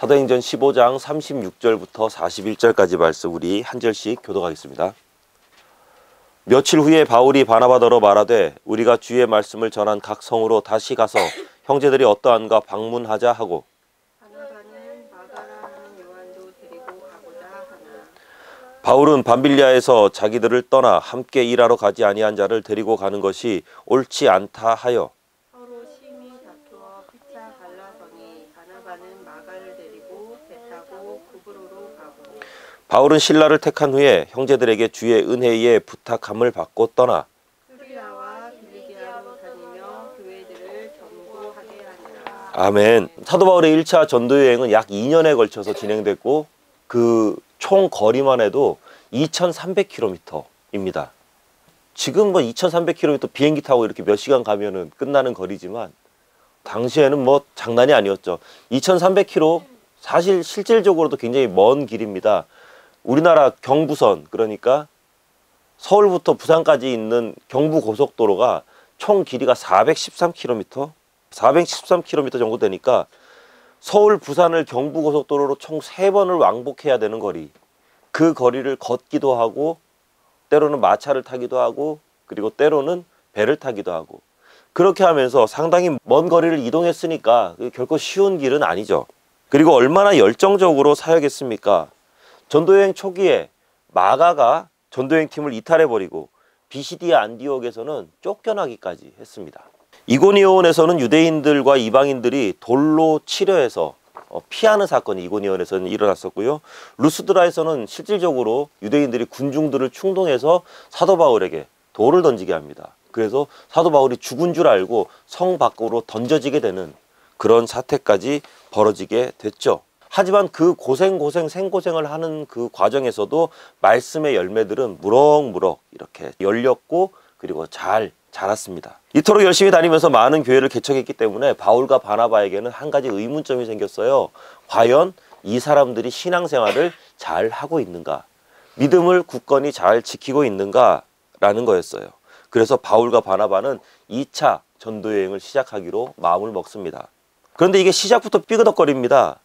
사도행전 15장 36절부터 41절까지 말씀 우리 한 절씩 교독하겠습니다. 며칠 후에 바울이 바나바더러 말하되 우리가 주의 말씀을 전한 각 성으로 다시 가서 형제들이 어떠한가 방문하자 하고 바나바는 마가라 하는 요한도 데리고 가고자 하나. 바울은 밤빌리아에서 자기들을 떠나 함께 일하러 가지 아니한 자를 데리고 가는 것이 옳지 않다 하여 서로 심히 다투어 피차 갈라서니 바나바는 마가를 데리고 배 타고 구브로로 가고 바울은 신라를 택한 후에 형제들에게 주의 은혜에 부탁함을 받고 떠나 수리아와 빌리기아로 다니며 교회들을 전도하게 하니라. 아멘. 사도 바울의 1차 전도 여행은 약 2년에 걸쳐서 진행됐고 그 총 거리만 해도 2300km입니다. 지금 뭐 2300km 비행기 타고 이렇게 몇 시간 가면은 끝나는 거리지만 당시에는 뭐 장난이 아니었죠. 2300km 사실 실질적으로도 굉장히 먼 길입니다. 우리나라 경부선, 그러니까 서울부터 부산까지 있는 경부고속도로가 총 길이가 413km, 413km 정도 되니까 서울, 부산을 경부고속도로로 총 3번을 왕복해야 되는 거리. 그 거리를 걷기도 하고 때로는 마차를 타기도 하고 그리고 때로는 배를 타기도 하고 그렇게 하면서 상당히 먼 거리를 이동했으니까 결코 쉬운 길은 아니죠. 그리고 얼마나 열정적으로 사역했습니까? 전도여행 초기에 마가가 전도여행 팀을 이탈해버리고 비시디아 안디옥에서는 쫓겨나기까지 했습니다. 이고니온에서는 유대인들과 이방인들이 돌로 치려해서 피하는 사건이 이고니온에서는 일어났었고요. 루스드라에서는 실질적으로 유대인들이 군중들을 충동해서 사도 바울에게 돌을 던지게 합니다. 그래서 사도 바울이 죽은 줄 알고 성 밖으로 던져지게 되는 그런 사태까지 벌어지게 됐죠. 하지만 그 생고생을 하는 그 과정에서도 말씀의 열매들은 무럭무럭 이렇게 열렸고 그리고 잘 자랐습니다. 이토록 열심히 다니면서 많은 교회를 개척했기 때문에 바울과 바나바에게는 한 가지 의문점이 생겼어요. 과연 이 사람들이 신앙생활을 잘 하고 있는가? 믿음을 굳건히 잘 지키고 있는가? 라는 거였어요. 그래서 바울과 바나바는 2차 전도여행을 시작하기로 마음을 먹습니다. 그런데 이게 시작부터 삐그덕거립니다.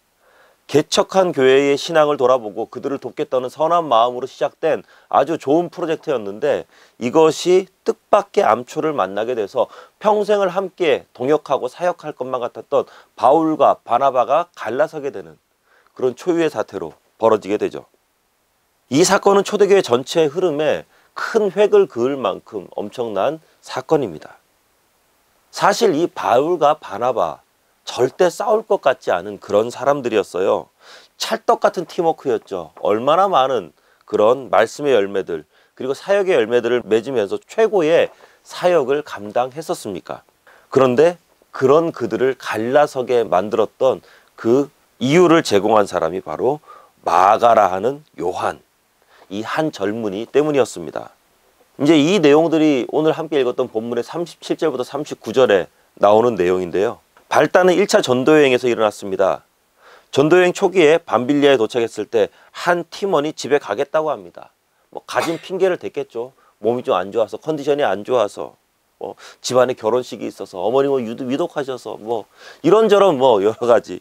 개척한 교회의 신앙을 돌아보고 그들을 돕겠다는 선한 마음으로 시작된 아주 좋은 프로젝트였는데 이것이 뜻밖의 암초를 만나게 돼서 평생을 함께 동역하고 사역할 것만 같았던 바울과 바나바가 갈라서게 되는 그런 초유의 사태로 벌어지게 되죠. 이 사건은 초대교회 전체의 흐름에 큰 획을 그을 만큼 엄청난 사건입니다. 사실 이 바울과 바나바 절대 싸울 것 같지 않은 그런 사람들이었어요. 찰떡 같은 팀워크였죠. 얼마나 많은 그런 말씀의 열매들 그리고 사역의 열매들을 맺으면서 최고의 사역을 감당했었습니까? 그런데 그런 그들을 갈라서게 만들었던 그 이유를 제공한 사람이 바로 마가라 하는 요한, 이 한 젊은이 때문이었습니다. 이제 이 내용들이 오늘 함께 읽었던 본문의 37절부터 39절에 나오는 내용인데요. 발단은 1차 전도여행에서 일어났습니다. 전도여행 초기에 밤빌리아에 도착했을 때 한 팀원이 집에 가겠다고 합니다. 뭐 가진 핑계를 댔겠죠. 몸이 좀 안 좋아서, 컨디션이 안 좋아서, 뭐 집안에 결혼식이 있어서, 어머니 뭐 위독하셔서, 뭐 이런저런 뭐 여러 가지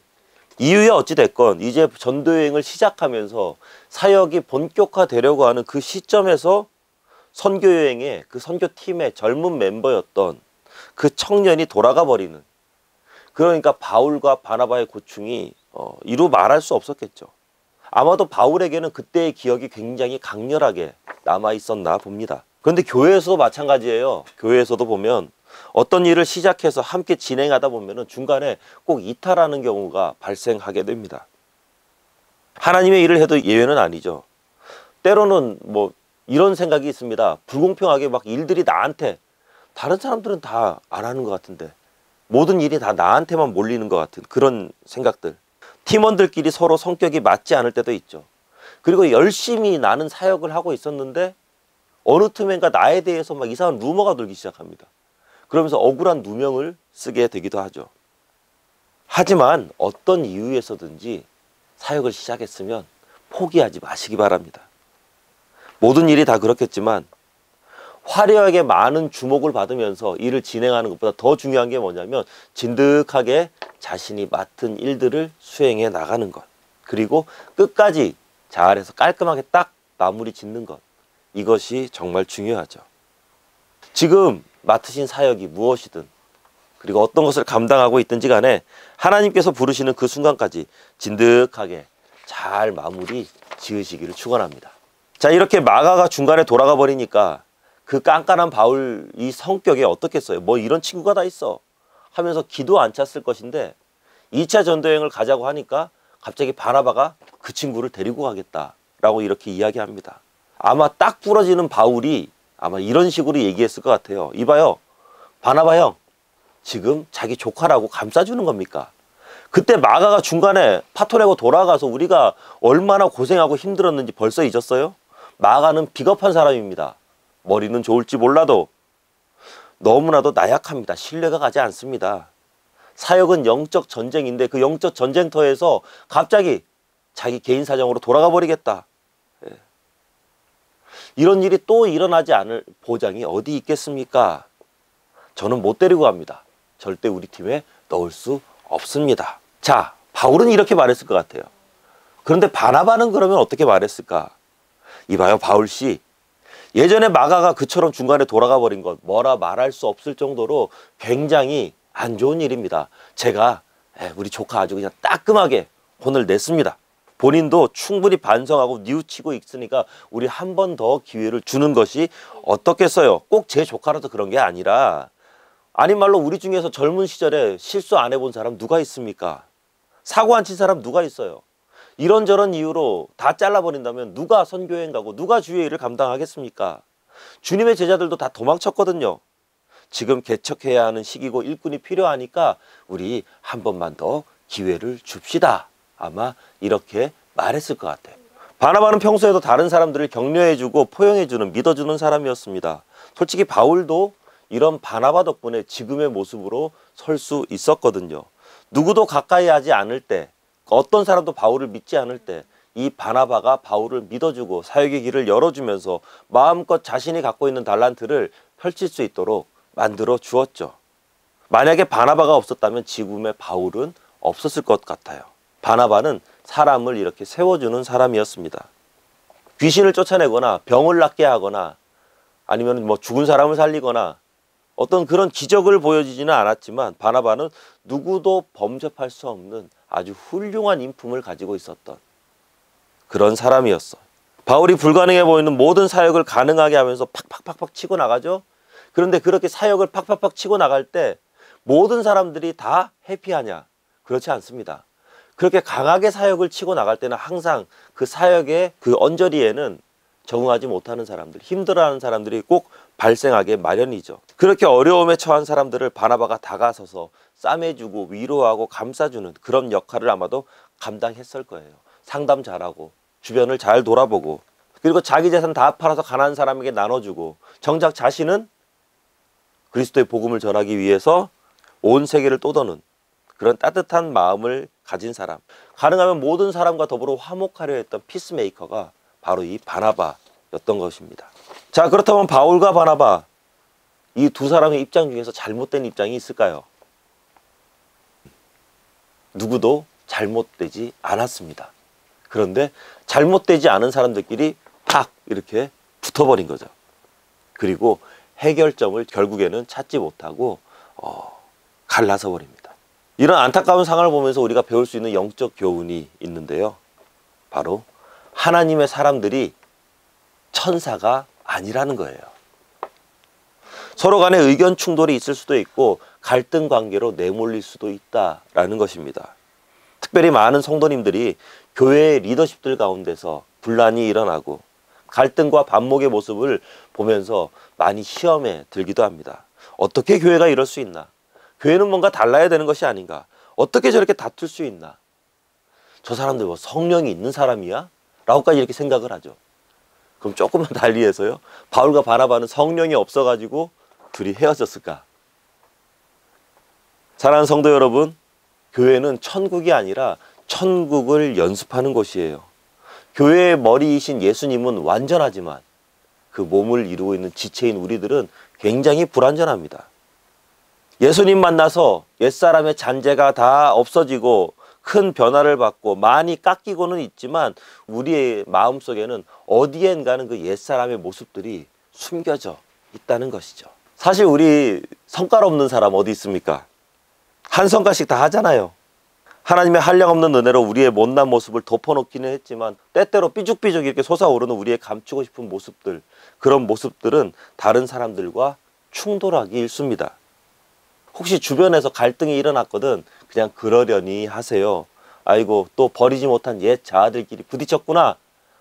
이유에 어찌 됐건 이제 전도여행을 시작하면서 사역이 본격화되려고 하는 그 시점에서 선교여행의 그 선교팀의 젊은 멤버였던 그 청년이 돌아가 버리는, 그러니까 바울과 바나바의 고충이 이루 말할 수 없었겠죠. 아마도 바울에게는 그때의 기억이 굉장히 강렬하게 남아 있었나 봅니다. 그런데 교회에서도 마찬가지예요. 교회에서도 보면 어떤 일을 시작해서 함께 진행하다 보면 중간에 꼭 이탈하는 경우가 발생하게 됩니다. 하나님의 일을 해도 예외는 아니죠. 때로는 뭐 이런 생각이 있습니다. 불공평하게 막 일들이 나한테, 다른 사람들은 다 안 하는 것 같은데 모든 일이 다 나한테만 몰리는 것 같은 그런 생각들. 팀원들끼리 서로 성격이 맞지 않을 때도 있죠. 그리고 열심히 나는 사역을 하고 있었는데 어느 틈엔가 나에 대해서 막 이상한 루머가 돌기 시작합니다. 그러면서 억울한 누명을 쓰게 되기도 하죠. 하지만 어떤 이유에서든지 사역을 시작했으면 포기하지 마시기 바랍니다. 모든 일이 다 그렇겠지만 화려하게 많은 주목을 받으면서 일을 진행하는 것보다 더 중요한 게 뭐냐면 진득하게 자신이 맡은 일들을 수행해 나가는 것, 그리고 끝까지 잘해서 깔끔하게 딱 마무리 짓는 것, 이것이 정말 중요하죠. 지금 맡으신 사역이 무엇이든, 그리고 어떤 것을 감당하고 있든지 간에 하나님께서 부르시는 그 순간까지 진득하게 잘 마무리 지으시기를 축원합니다. 자, 이렇게 마가가 중간에 돌아가 버리니까 그 깐깐한 바울 이 성격이 어떻겠어요? 뭐 이런 친구가 다 있어 하면서 기도 안 찼을 것인데, 2차 전도여행을 가자고 하니까 갑자기 바나바가 그 친구를 데리고 가겠다라고 이렇게 이야기합니다. 아마 딱 부러지는 바울이 아마 이런 식으로 얘기했을 것 같아요. 이봐요, 바나바 형, 지금 자기 조카라고 감싸주는 겁니까? 그때 마가가 중간에 파토 내고 돌아가서 우리가 얼마나 고생하고 힘들었는지 벌써 잊었어요? 마가는 비겁한 사람입니다. 머리는 좋을지 몰라도 너무나도 나약합니다. 신뢰가 가지 않습니다. 사역은 영적 전쟁인데 그 영적 전쟁터에서 갑자기 자기 개인 사정으로 돌아가 버리겠다. 이런 일이 또 일어나지 않을 보장이 어디 있겠습니까? 저는 못 데리고 갑니다. 절대 우리 팀에 넣을 수 없습니다. 자, 바울은 이렇게 말했을 것 같아요. 그런데 바나바는 그러면 어떻게 말했을까? 이봐요, 바울씨, 예전에 마가가 그처럼 중간에 돌아가 버린 것 뭐라 말할 수 없을 정도로 굉장히 안 좋은 일입니다. 제가 우리 조카 아주 그냥 따끔하게 혼을 냈습니다. 본인도 충분히 반성하고 뉘우치고 있으니까 우리 한 번 더 기회를 주는 것이 어떻겠어요? 꼭 제 조카라도 그런 게 아니라, 아닌 말로 우리 중에서 젊은 시절에 실수 안 해본 사람 누가 있습니까? 사고 안 친 사람 누가 있어요? 이런저런 이유로 다 잘라버린다면 누가 선교여행 가고 누가 주의 일을 감당하겠습니까? 주님의 제자들도 다 도망쳤거든요. 지금 개척해야 하는 시기고 일꾼이 필요하니까 우리 한 번만 더 기회를 줍시다. 아마 이렇게 말했을 것 같아요. 바나바는 평소에도 다른 사람들을 격려해주고 포용해주는, 믿어주는 사람이었습니다. 솔직히 바울도 이런 바나바 덕분에 지금의 모습으로 설 수 있었거든요. 누구도 가까이 하지 않을 때, 어떤 사람도 바울을 믿지 않을 때 이 바나바가 바울을 믿어주고 사역의 길을 열어주면서 마음껏 자신이 갖고 있는 달란트를 펼칠 수 있도록 만들어 주었죠. 만약에 바나바가 없었다면 지금의 바울은 없었을 것 같아요. 바나바는 사람을 이렇게 세워주는 사람이었습니다. 귀신을 쫓아내거나 병을 낫게 하거나 아니면 뭐 죽은 사람을 살리거나 어떤 그런 기적을 보여주지는 않았지만 바나바는 누구도 범접할 수 없는 아주 훌륭한 인품을 가지고 있었던 그런 사람이었어. 바울이 불가능해 보이는 모든 사역을 가능하게 하면서 팍팍팍팍 치고 나가죠. 그런데 그렇게 사역을 팍팍팍 치고 나갈 때 모든 사람들이 다 해피하냐? 그렇지 않습니다. 그렇게 강하게 사역을 치고 나갈 때는 항상 그 사역의 그 언저리에는 적응하지 못하는 사람들, 힘들어하는 사람들이 꼭 발생하게 마련이죠. 그렇게 어려움에 처한 사람들을 바나바가 다가서서 싸매주고 위로하고 감싸주는 그런 역할을 아마도 감당했을 거예요. 상담 잘하고 주변을 잘 돌아보고, 그리고 자기 재산 다 팔아서 가난한 사람에게 나눠주고, 정작 자신은 그리스도의 복음을 전하기 위해서 온 세계를 떠도는 그런 따뜻한 마음을 가진 사람, 가능하면 모든 사람과 더불어 화목하려 했던 피스메이커가 바로 이 바나바였던 것입니다. 자, 그렇다면 바울과 바나바, 이 두 사람의 입장 중에서 잘못된 입장이 있을까요? 누구도 잘못되지 않았습니다. 그런데 잘못되지 않은 사람들끼리 팍 이렇게 붙어버린 거죠. 그리고 해결점을 결국에는 찾지 못하고 갈라서 버립니다. 이런 안타까운 상황을 보면서 우리가 배울 수 있는 영적 교훈이 있는데요. 바로 하나님의 사람들이 천사가 아니라는 거예요. 서로 간에 의견 충돌이 있을 수도 있고 갈등 관계로 내몰릴 수도 있다라는 것입니다. 특별히 많은 성도님들이 교회의 리더십들 가운데서 분란이 일어나고 갈등과 반목의 모습을 보면서 많이 시험에 들기도 합니다. 어떻게 교회가 이럴 수 있나? 교회는 뭔가 달라야 되는 것이 아닌가? 어떻게 저렇게 다툴 수 있나? 저 사람들 뭐 성령이 있는 사람이야? 라고까지 이렇게 생각을 하죠. 그럼 조금만 달리해서요, 바울과 바나바는 성령이 없어가지고 둘이 헤어졌을까? 사랑하는 성도 여러분, 교회는 천국이 아니라 천국을 연습하는 곳이에요. 교회의 머리이신 예수님은 완전하지만 그 몸을 이루고 있는 지체인 우리들은 굉장히 불완전합니다. 예수님 만나서 옛사람의 잔재가 다 없어지고 큰 변화를 받고 많이 깎이고는 있지만 우리의 마음속에는 어디엔가는 그 옛사람의 모습들이 숨겨져 있다는 것이죠. 사실 우리 성깔 없는 사람 어디 있습니까? 한 성깔씩 다 하잖아요. 하나님의 한량없는 은혜로 우리의 못난 모습을 덮어놓기는 했지만 때때로 삐죽삐죽 이렇게 솟아오르는 우리의 감추고 싶은 모습들, 그런 모습들은 다른 사람들과 충돌하기 일쑤입니다. 혹시 주변에서 갈등이 일어났거든 그냥 그러려니 하세요. 아이고 또 버리지 못한 옛 자아들끼리 부딪혔구나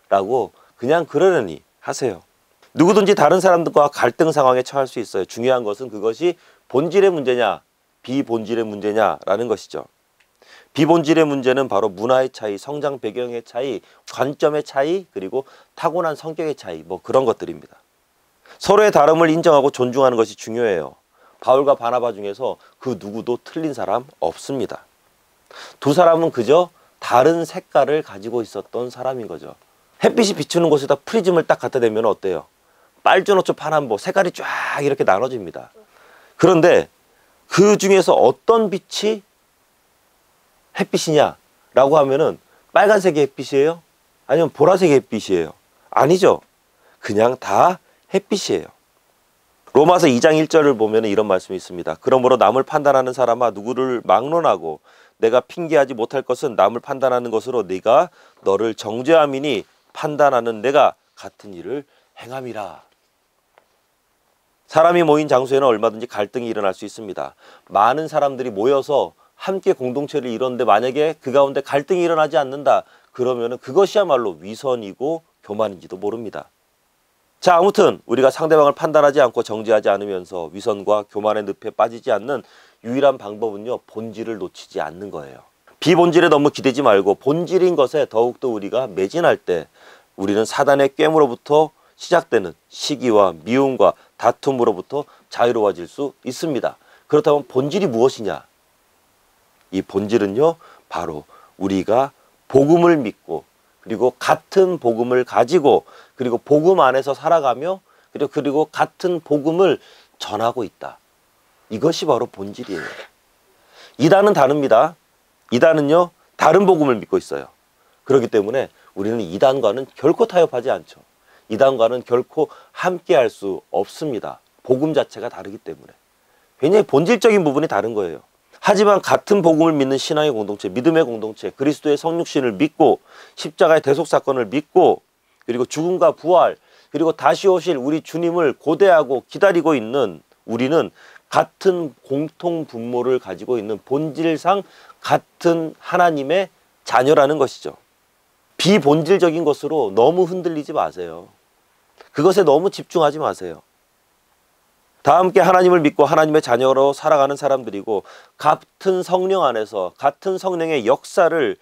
라고 그냥 그러려니 하세요. 누구든지 다른 사람들과 갈등 상황에 처할 수 있어요. 중요한 것은 그것이 본질의 문제냐 비본질의 문제냐라는 것이죠. 비본질의 문제는 바로 문화의 차이, 성장 배경의 차이, 관점의 차이, 그리고 타고난 성격의 차이, 뭐 그런 것들입니다. 서로의 다름을 인정하고 존중하는 것이 중요해요. 바울과 바나바 중에서 그 누구도 틀린 사람 없습니다. 두 사람은 그저 다른 색깔을 가지고 있었던 사람인 거죠. 햇빛이 비추는 곳에다 프리즘을 딱 갖다 대면 어때요? 빨주노초 파남보 색깔이 쫙 이렇게 나눠집니다. 그런데 그 중에서 어떤 빛이 햇빛이냐 라고 하면은 빨간색의 햇빛이에요? 아니면 보라색의 햇빛이에요? 아니죠. 그냥 다 햇빛이에요. 로마서 2장 1절을 보면 이런 말씀이 있습니다. 그러므로 남을 판단하는 사람아 누구를 막론하고 내가 핑계하지 못할 것은 남을 판단하는 것으로 네가 너를 정죄함이니 판단하는 내가 같은 일을 행함이라. 사람이 모인 장소에는 얼마든지 갈등이 일어날 수 있습니다. 많은 사람들이 모여서 함께 공동체를 이루는데 만약에 그 가운데 갈등이 일어나지 않는다 그러면은 그것이야말로 위선이고 교만인지도 모릅니다. 자, 아무튼 우리가 상대방을 판단하지 않고 정죄하지 않으면서 위선과 교만의 늪에 빠지지 않는 유일한 방법은요, 본질을 놓치지 않는 거예요. 비본질에 너무 기대지 말고 본질인 것에 더욱더 우리가 매진할 때 우리는 사단의 꾀으로부터 시작되는 시기와 미움과 다툼으로부터 자유로워질 수 있습니다. 그렇다면 본질이 무엇이냐? 이 본질은요, 바로 우리가 복음을 믿고 그리고 같은 복음을 가지고 그리고 복음 안에서 살아가며 그리고 같은 복음을 전하고 있다. 이것이 바로 본질이에요. 이단은 다릅니다. 이단은요, 다른 복음을 믿고 있어요. 그렇기 때문에 우리는 이단과는 결코 타협하지 않죠. 이단과는 결코 함께할 수 없습니다. 복음 자체가 다르기 때문에. 굉장히 본질적인 부분이 다른 거예요. 하지만 같은 복음을 믿는 신앙의 공동체, 믿음의 공동체, 그리스도의 성육신을 믿고 십자가의 대속사건을 믿고 그리고 죽음과 부활 그리고 다시 오실 우리 주님을 고대하고 기다리고 있는 우리는 같은 공통 분모를 가지고 있는 본질상 같은 하나님의 자녀라는 것이죠. 비본질적인 것으로 너무 흔들리지 마세요. 그것에 너무 집중하지 마세요. 다 함께 하나님을 믿고 하나님의 자녀로 살아가는 사람들이고 같은 성령 안에서 같은 성령의 역사를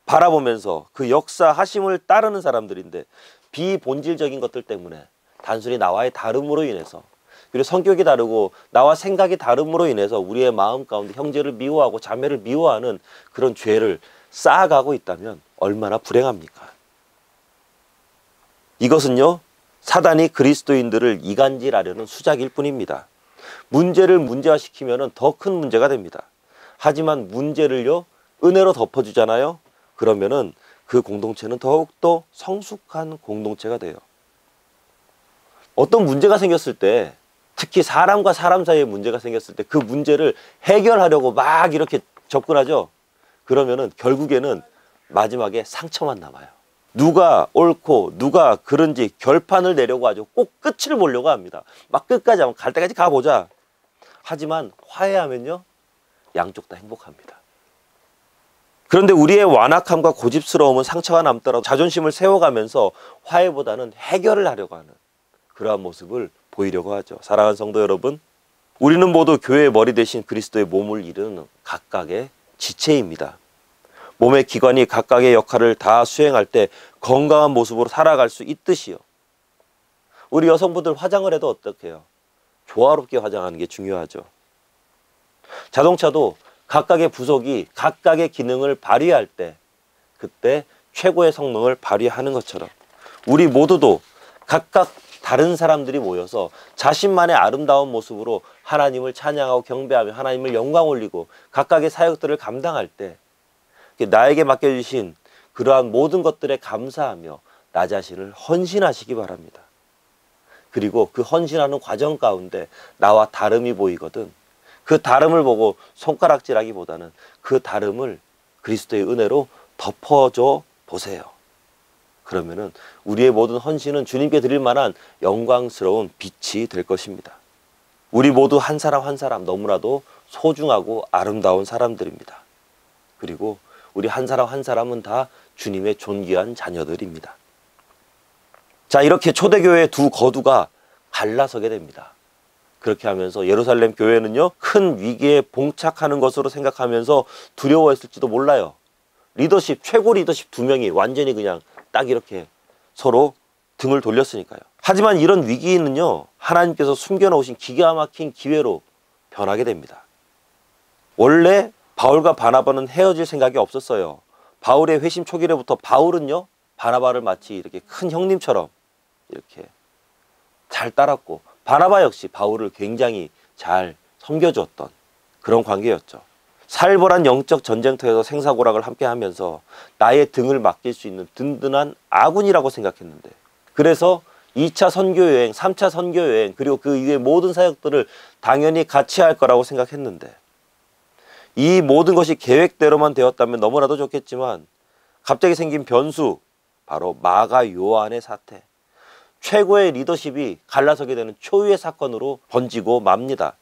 바라보면서 그 역사하심을 따르는 사람들인데 비본질적인 것들 때문에 단순히 나와의 다름으로 인해서 그리고 성격이 다르고 나와 생각이 다름으로 인해서 우리의 마음 가운데 형제를 미워하고 자매를 미워하는 그런 죄를 쌓아가고 있다면 얼마나 불행합니까? 이것은요, 사단이 그리스도인들을 이간질하려는 수작일 뿐입니다. 문제를 문제화시키면 더 큰 문제가 됩니다. 하지만 문제를요, 은혜로 덮어주잖아요. 그러면은 그 공동체는 더욱더 성숙한 공동체가 돼요. 어떤 문제가 생겼을 때, 특히 사람과 사람 사이에 문제가 생겼을 때 그 문제를 해결하려고 막 이렇게 접근하죠. 그러면은 결국에는 마지막에 상처만 남아요. 누가 옳고 누가 그른지 결판을 내려고 하죠. 꼭 끝을 보려고 합니다. 막 끝까지 하면 갈 때까지 가보자. 하지만 화해하면요, 양쪽 다 행복합니다. 그런데 우리의 완악함과 고집스러움은 상처가 남더라도 자존심을 세워가면서 화해보다는 해결을 하려고 하는 그러한 모습을 보이려고 하죠. 사랑하는 성도 여러분, 우리는 모두 교회의 머리 대신 그리스도의 몸을 이루는 각각의 지체입니다. 몸의 기관이 각각의 역할을 다 수행할 때 건강한 모습으로 살아갈 수 있듯이요. 우리 여성분들 화장을 해도 어떻게 해요? 조화롭게 화장하는 게 중요하죠. 자동차도 각각의 부속이 각각의 기능을 발휘할 때 그때 최고의 성능을 발휘하는 것처럼 우리 모두도 각각 다른 사람들이 모여서 자신만의 아름다운 모습으로 하나님을 찬양하고 경배하며 하나님을 영광 올리고 각각의 사역들을 감당할 때 나에게 맡겨주신 그러한 모든 것들에 감사하며 나 자신을 헌신하시기 바랍니다. 그리고 그 헌신하는 과정 가운데 나와 다름이 보이거든 그 다름을 보고 손가락질하기보다는 그 다름을 그리스도의 은혜로 덮어줘 보세요. 그러면은 우리의 모든 헌신은 주님께 드릴 만한 영광스러운 빛이 될 것입니다. 우리 모두 한 사람 한 사람 너무나도 소중하고 아름다운 사람들입니다. 그리고 우리 한 사람 한 사람은 다 주님의 존귀한 자녀들입니다. 자, 이렇게 초대교회의 두 거두가 갈라서게 됩니다. 그렇게 하면서 예루살렘 교회는요, 큰 위기에 봉착하는 것으로 생각하면서 두려워했을지도 몰라요. 리더십, 최고 리더십 두 명이 완전히 그냥 딱 이렇게 서로 등을 돌렸으니까요. 하지만 이런 위기는요, 하나님께서 숨겨놓으신 기가 막힌 기회로 변하게 됩니다. 원래 바울과 바나바는 헤어질 생각이 없었어요. 바울의 회심 초기로부터 바울은요, 바나바를 마치 이렇게 큰 형님처럼 이렇게 잘 따랐고, 바나바 역시 바울을 굉장히 잘 섬겨주었던 그런 관계였죠. 살벌한 영적 전쟁터에서 생사고락을 함께 하면서 나의 등을 맡길 수 있는 든든한 아군이라고 생각했는데, 그래서 2차 선교여행, 3차 선교여행, 그리고 그 이후의 모든 사역들을 당연히 같이 할 거라고 생각했는데, 이 모든 것이 계획대로만 되었다면 너무나도 좋겠지만 갑자기 생긴 변수, 바로 마가 요한의 사태, 최고의 리더십이 갈라서게 되는 초유의 사건으로 번지고 맙니다.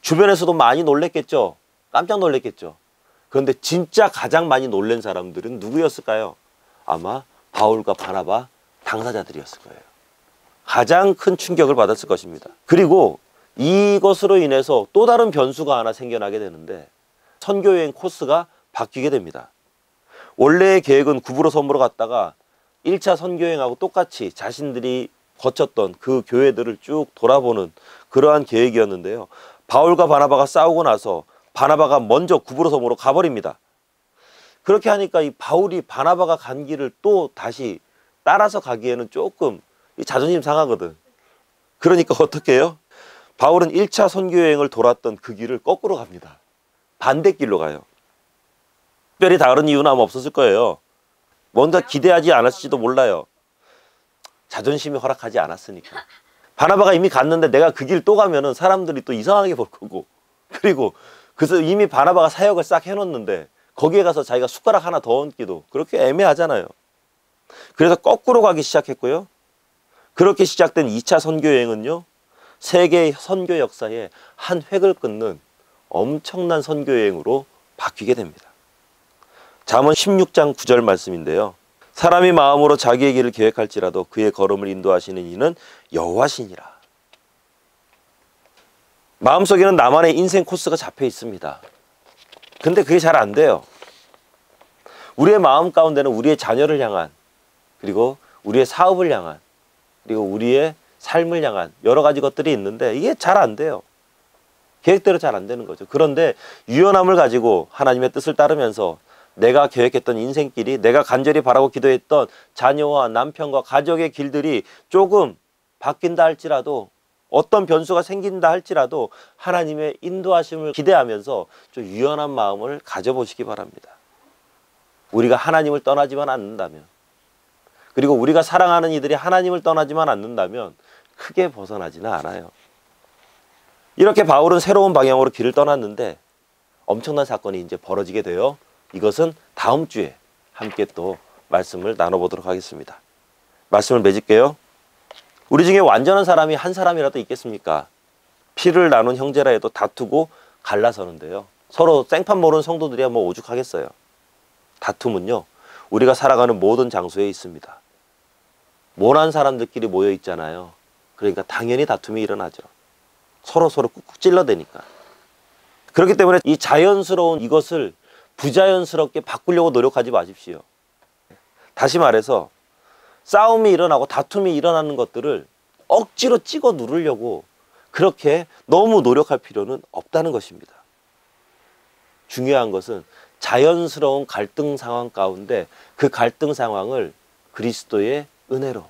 주변에서도 많이 놀랬겠죠. 깜짝 놀랬겠죠. 그런데 진짜 가장 많이 놀란 사람들은 누구였을까요? 아마 바울과 바나바 당사자들이었을 거예요. 가장 큰 충격을 받았을 것입니다. 그리고 이것으로 인해서 또 다른 변수가 하나 생겨나게 되는데, 선교여행 코스가 바뀌게 됩니다. 원래의 계획은 구브로 섬으로 갔다가 1차 선교여행하고 똑같이 자신들이 거쳤던 그 교회들을 쭉 돌아보는 그러한 계획이었는데요. 바울과 바나바가 싸우고 나서 바나바가 먼저 구브로 섬으로 가버립니다. 그렇게 하니까 이 바울이 바나바가 간 길을 또 다시 따라서 가기에는 조금 자존심 상하거든. 그러니까 어떻게 해요? 바울은 1차 선교여행을 돌았던 그 길을 거꾸로 갑니다. 반대길로 가요. 특별히 다른 이유는 아마 없었을 거예요. 뭔가 기대하지 않았을지도 몰라요. 자존심이 허락하지 않았으니까. 바나바가 이미 갔는데 내가 그 길 또 가면은 사람들이 또 이상하게 볼 거고, 그리고 그래서 이미 바나바가 사역을 싹 해놓는데 거기에 가서 자기가 숟가락 하나 더 얹기도 그렇게 애매하잖아요. 그래서 거꾸로 가기 시작했고요. 그렇게 시작된 2차 선교여행은요, 세계 선교 역사에 한 획을 끊는 엄청난 선교여행으로 바뀌게 됩니다. 잠언 16장 9절 말씀인데요. 사람이 마음으로 자기의 길을 계획할지라도 그의 걸음을 인도하시는 이는 여호와시니라. 마음속에는 나만의 인생 코스가 잡혀 있습니다. 근데 그게 잘 안 돼요. 우리의 마음 가운데는 우리의 자녀를 향한, 그리고 우리의 사업을 향한, 그리고 우리의 삶을 향한 여러 가지 것들이 있는데 이게 잘 안 돼요. 계획대로 잘 안 되는 거죠. 그런데 유연함을 가지고 하나님의 뜻을 따르면서 내가 계획했던 인생길이, 내가 간절히 바라고 기도했던 자녀와 남편과 가족의 길들이 조금 바뀐다 할지라도, 어떤 변수가 생긴다 할지라도 하나님의 인도하심을 기대하면서 좀 유연한 마음을 가져보시기 바랍니다. 우리가 하나님을 떠나지만 않는다면, 그리고 우리가 사랑하는 이들이 하나님을 떠나지만 않는다면 크게 벗어나지는 않아요. 이렇게 바울은 새로운 방향으로 길을 떠났는데 엄청난 사건이 이제 벌어지게 돼요. 이것은 다음 주에 함께 또 말씀을 나눠보도록 하겠습니다. 말씀을 맺을게요. 우리 중에 완전한 사람이 한 사람이라도 있겠습니까? 피를 나눈 형제라 해도 다투고 갈라서는데요. 서로 생판 모르는 성도들이야 뭐 오죽하겠어요. 다툼은요, 우리가 살아가는 모든 장소에 있습니다. 모난 사람들끼리 모여 있잖아요. 그러니까 당연히 다툼이 일어나죠. 서로 꾹꾹 찔러대니까. 그렇기 때문에 이 자연스러운 이것을 부자연스럽게 바꾸려고 노력하지 마십시오. 다시 말해서 싸움이 일어나고 다툼이 일어나는 것들을 억지로 찍어 누르려고 그렇게 너무 노력할 필요는 없다는 것입니다. 중요한 것은 자연스러운 갈등 상황 가운데 그 갈등 상황을 그리스도의 은혜로,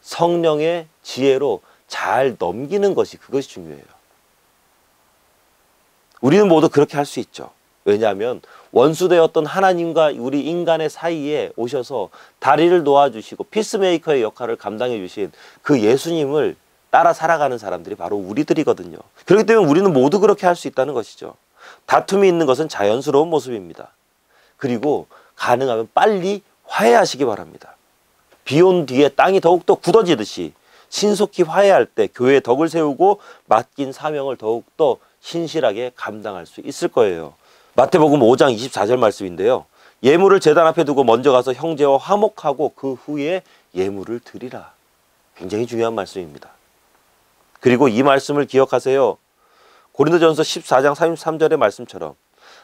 성령의 지혜로 잘 넘기는 것이 그것이 중요해요. 우리는 모두 그렇게 할 수 있죠. 왜냐하면 원수되었던 하나님과 우리 인간의 사이에 오셔서 다리를 놓아주시고 피스메이커의 역할을 감당해 주신 그 예수님을 따라 살아가는 사람들이 바로 우리들이거든요. 그렇기 때문에 우리는 모두 그렇게 할 수 있다는 것이죠. 다툼이 있는 것은 자연스러운 모습입니다. 그리고 가능하면 빨리 화해하시기 바랍니다. 비 온 뒤에 땅이 더욱더 굳어지듯이 신속히 화해할 때 교회의 덕을 세우고 맡긴 사명을 더욱더 신실하게 감당할 수 있을 거예요. 마태복음 5장 24절 말씀인데요. 예물을 제단 앞에 두고 먼저 가서 형제와 화목하고 그 후에 예물을 드리라. 굉장히 중요한 말씀입니다. 그리고 이 말씀을 기억하세요. 고린도전서 14장 33절의 말씀처럼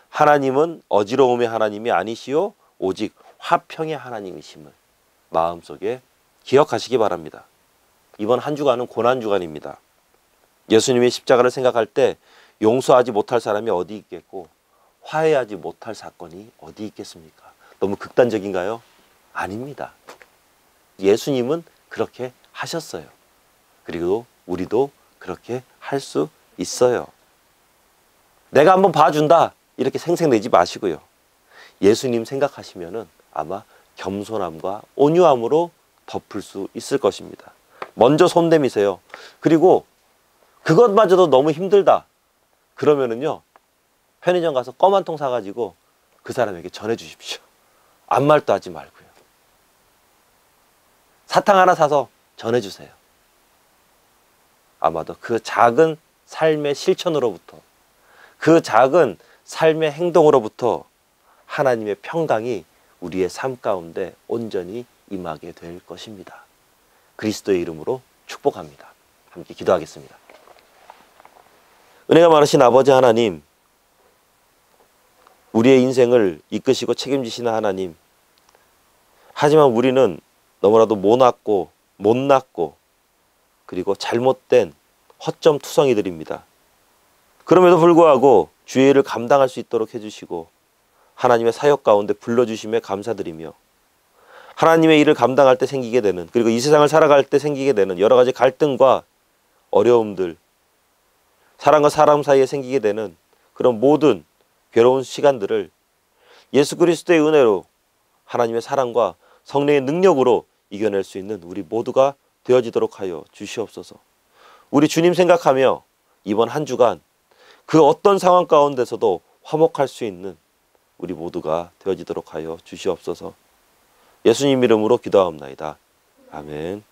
하나님은 어지러움의 하나님이 아니시오 오직 화평의 하나님이심을 마음속에 기억하시기 바랍니다. 이번 한 주간은 고난주간입니다. 예수님의 십자가를 생각할 때 용서하지 못할 사람이 어디 있겠고 화해하지 못할 사건이 어디 있겠습니까? 너무 극단적인가요? 아닙니다. 예수님은 그렇게 하셨어요. 그리고 우리도 그렇게 할 수 있어요. 내가 한번 봐준다 이렇게 생색내지 마시고요. 예수님 생각하시면은 아마 겸손함과 온유함으로 덮을 수 있을 것입니다. 먼저 손 내미세요. 그리고 그것마저도 너무 힘들다 그러면은요 편의점 가서 껌 한 통 사가지고 그 사람에게 전해주십시오. 아무 말도 하지 말고요. 사탕 하나 사서 전해주세요. 아마도 그 작은 삶의 실천으로부터 그 작은 삶의 행동으로부터 하나님의 평강이 우리의 삶 가운데 온전히 임하게 될 것입니다. 그리스도의 이름으로 축복합니다. 함께 기도하겠습니다. 은혜가 많으신 아버지 하나님, 우리의 인생을 이끄시고 책임지시는 하나님, 하지만 우리는 너무나도 모났고 못났고 그리고 잘못된 허점 투성이들입니다. 그럼에도 불구하고 주의 일을 감당할 수 있도록 해주시고 하나님의 사역 가운데 불러주심에 감사드리며 하나님의 일을 감당할 때 생기게 되는 그리고 이 세상을 살아갈 때 생기게 되는 여러 가지 갈등과 어려움들, 사람과 사람 사이에 생기게 되는 그런 모든 괴로운 시간들을 예수 그리스도의 은혜로 하나님의 사랑과 성령의 능력으로 이겨낼 수 있는 우리 모두가 되어지도록 하여 주시옵소서. 우리 주님 생각하며 이번 한 주간 그 어떤 상황 가운데서도 화목할 수 있는 우리 모두가 되어지도록 하여 주시옵소서. 예수님 이름으로 기도하옵나이다. 아멘.